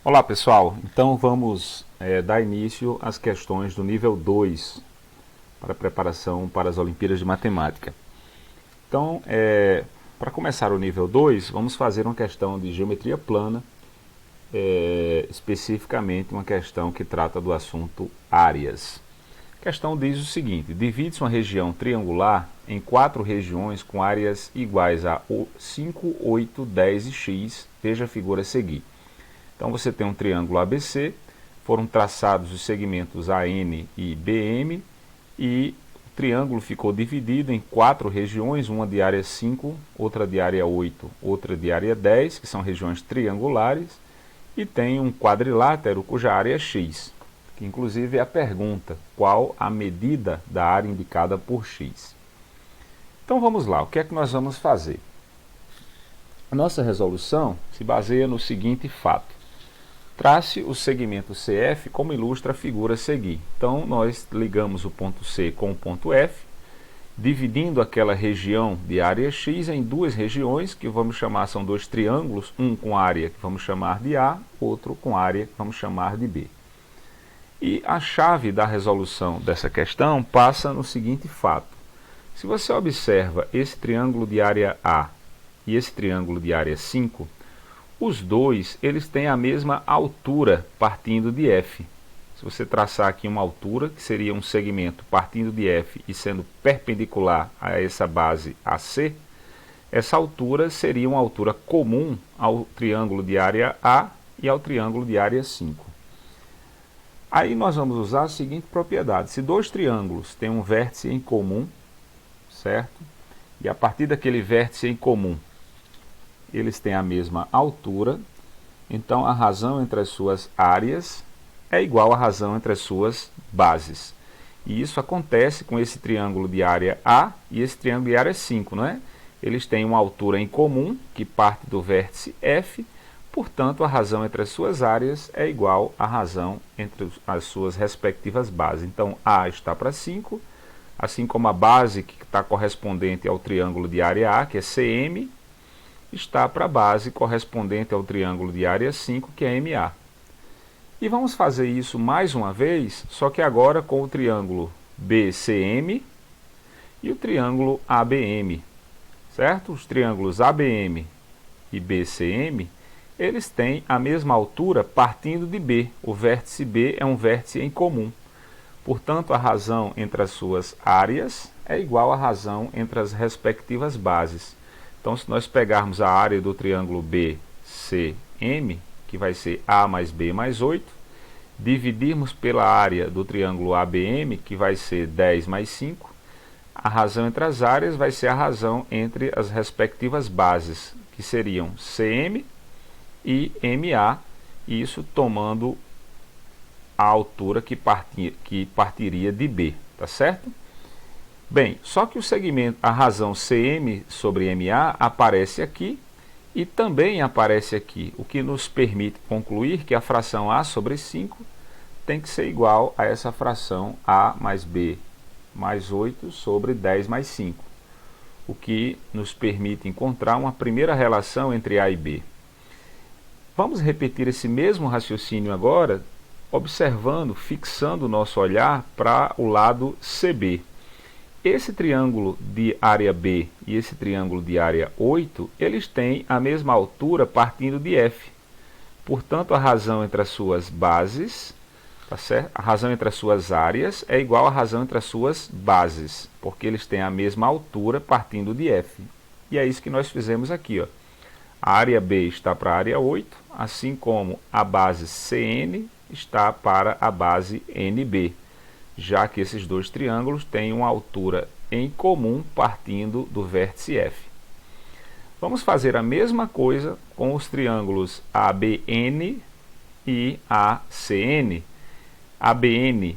Olá pessoal, então vamos dar início às questões do nível 2 para preparação para as Olimpíadas de Matemática. Então, para começar o nível 2, vamos fazer uma questão de geometria plana, especificamente uma questão que trata do assunto áreas. A questão diz o seguinte: divide-se uma região triangular em 4 regiões com áreas iguais a 5, 8, 10 e x, veja a figura a seguir. Então você tem um triângulo ABC, foram traçados os segmentos AN e BM e o triângulo ficou dividido em 4 regiões, uma de área 5, outra de área 8, outra de área 10, que são regiões triangulares, e tem um quadrilátero cuja área é x, que inclusive é a pergunta: qual a medida da área indicada por x? Então vamos lá, o que é que nós vamos fazer? A nossa resolução se baseia no seguinte fato: trace o segmento CF como ilustra a figura a seguir. Então, nós ligamos o ponto C com o ponto F, dividindo aquela região de área X em 2 regiões, que vamos chamar, são 2 triângulos, um com área que vamos chamar de A, outro com área que vamos chamar de B. E a chave da resolução dessa questão passa no seguinte fato: se você observa esse triângulo de área A e esse triângulo de área 5, os dois eles têm a mesma altura partindo de F. Se você traçar aqui uma altura, que seria um segmento partindo de F e sendo perpendicular a essa base AC, essa altura seria uma altura comum ao triângulo de área A e ao triângulo de área 5. Aí nós vamos usar a seguinte propriedade: se 2 triângulos têm um vértice em comum, certo? E a partir daquele vértice em comum eles têm a mesma altura, então a razão entre as suas áreas é igual à razão entre as suas bases. E isso acontece com esse triângulo de área A e esse triângulo de área 5, não é? Eles têm uma altura em comum, que parte do vértice F, portanto a razão entre as suas áreas é igual à razão entre as suas respectivas bases. Então A está para 5, assim como a base que está correspondente ao triângulo de área A, que é CM, está para a base correspondente ao triângulo de área 5, que é MA. E vamos fazer isso mais uma vez, só que agora com o triângulo BCM e o triângulo ABM, certo? Os triângulos ABM e BCM, eles têm a mesma altura partindo de B. O vértice B é um vértice em comum. Portanto, a razão entre as suas áreas é igual à razão entre as respectivas bases. Então, se nós pegarmos a área do triângulo BCM, que vai ser A mais B mais 8, dividirmos pela área do triângulo ABM, que vai ser 10 mais 5, a razão entre as áreas vai ser a razão entre as respectivas bases, que seriam CM e MA, isso tomando a altura que partiria de B, tá certo? Bem, só que o segmento, a razão CM sobre MA aparece aqui e também aparece aqui, o que nos permite concluir que a fração A sobre 5 tem que ser igual a essa fração A mais B mais 8 sobre 10 mais 5, o que nos permite encontrar uma primeira relação entre A e B. Vamos repetir esse mesmo raciocínio agora, observando, fixando o nosso olhar para o lado CB. Esse triângulo de área B e esse triângulo de área 8, eles têm a mesma altura partindo de F. Portanto, a razão entre as suas bases, tá certo? A razão entre as suas áreas é igual à razão entre as suas bases, porque eles têm a mesma altura partindo de F. E é isso que nós fizemos aqui, ó. A área B está para a área 8, assim como a base CN está para a base NB, já que esses 2 triângulos têm uma altura em comum partindo do vértice F. Vamos fazer a mesma coisa com os triângulos ABN e ACN. ABN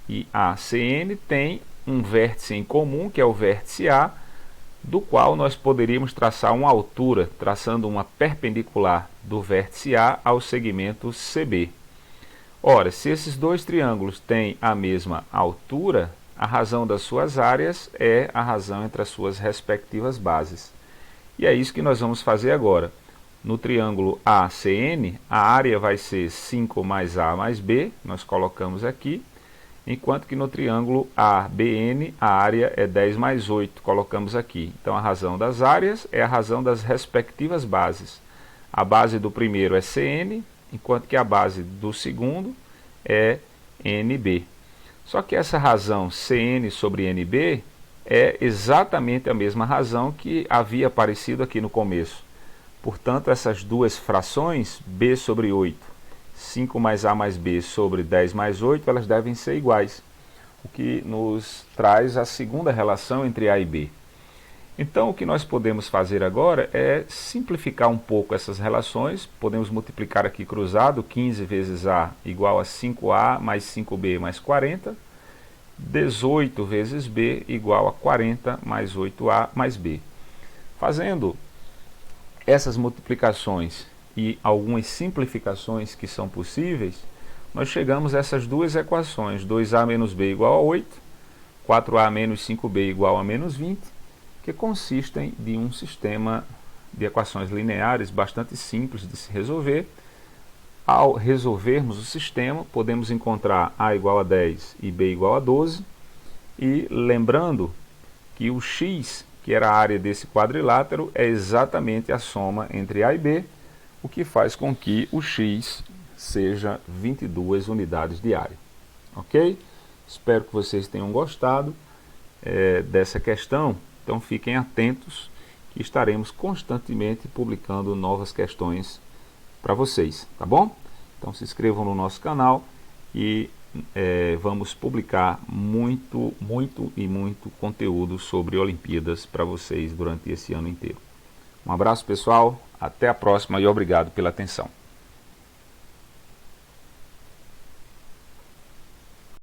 e ACN têm um vértice em comum, que é o vértice A, do qual nós poderíamos traçar uma altura, traçando uma perpendicular do vértice A ao segmento CB. Ora, se esses 2 triângulos têm a mesma altura, a razão das suas áreas é a razão entre as suas respectivas bases. E é isso que nós vamos fazer agora. No triângulo ACN, a área vai ser 5 mais A mais B, nós colocamos aqui, enquanto que no triângulo ABN, a área é 10 mais 8, colocamos aqui. Então a razão das áreas é a razão das respectivas bases. A base do primeiro é CN, enquanto que a base do segundo é NB. Só que essa razão CN sobre NB é exatamente a mesma razão que havia aparecido aqui no começo. Portanto, essas duas frações, B sobre 8, 5 mais A mais B sobre 10 mais 8, elas devem ser iguais, o que nos traz a segunda relação entre A e B. Então, o que nós podemos fazer agora é simplificar um pouco essas relações. Podemos multiplicar aqui cruzado, 15 vezes A igual a 5A mais 5B mais 40, 18 vezes B igual a 40 mais 8A mais B. Fazendo essas multiplicações e algumas simplificações que são possíveis, nós chegamos a essas duas equações, 2A menos B igual a 8, 4A menos 5B igual a menos 20, que consistem de um sistema de equações lineares bastante simples de se resolver. Ao resolvermos o sistema, podemos encontrar A igual a 10 e B igual a 12, e lembrando que o x, que era a área desse quadrilátero, é exatamente a soma entre A e B, o que faz com que o x seja 22 unidades de área. Ok? Espero que vocês tenham gostado dessa questão. Então fiquem atentos que estaremos constantemente publicando novas questões para vocês, tá bom? Então se inscrevam no nosso canal e vamos publicar muito conteúdo sobre Olimpíadas para vocês durante esse ano inteiro. Um abraço, pessoal, até a próxima e obrigado pela atenção.